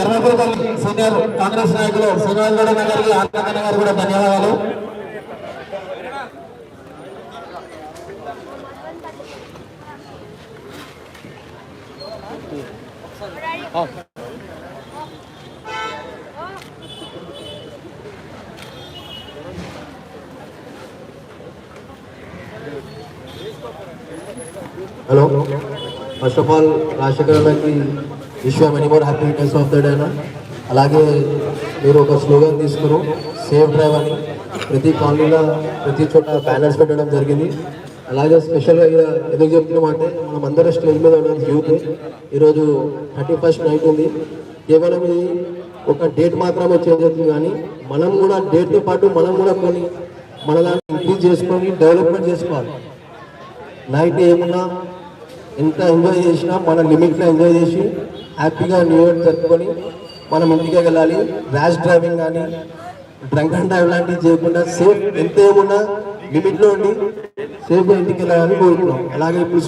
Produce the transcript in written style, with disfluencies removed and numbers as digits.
Dharmapuri senior Congress నాయకులు శ్రీనివాస్ గౌడ గారికి ఆనందన్న గారు కూడా ధన్యవాదాలు. Hello, first of all Rajasekhar గారికి wish you many more happy returns of the day అన్న. అలాగే మీరు ఒక స్లోగన్ తీసుకురు సేఫ్ డ్రైవ్ అని ప్రతి కాలనీలో ప్రతి చోట బ్యానర్స్ పెట్టడం జరిగింది. అలాగే స్పెషల్గా ఇక్కడ ఎందుకు చెప్తున్నామంటే మనం అందరూ స్టేజ్ మీద ఉండడం యూత్. ఈరోజు 31st నైట్ ఉంది. కేవలం ఇది ఒక డేట్ మాత్రమే చేంజ్ అవుతుంది, కానీ మనం కూడా డేట్తో పాటు మనం కూడా కొన్ని మన దాన్ని ఇంక్రీజ్ చేసుకొని డెవలప్మెంట్ చేసుకోవాలి. నైట్ ఏమున్నా ఎంత ఎంజాయ్ చేసినా మన లిమిట్లో ఎంజాయ్ చేసి హ్యాపీగా న్యూ ఇయర్ జరుపుకొని మనం ఇంటికి వెళ్ళాలి. ర్యాష్ డ్రైవింగ్ కానీ డ్రంక్ అండ్ డ్రైవ్ లాంటివి చేయకుండా సేఫ్ ఎంత ఏమున్నా లిమిట్లో ఉండి సేఫ్గా ఇంటికి వెళ్ళాలని కోరుకున్నాం. అలాగే ఇప్పుడు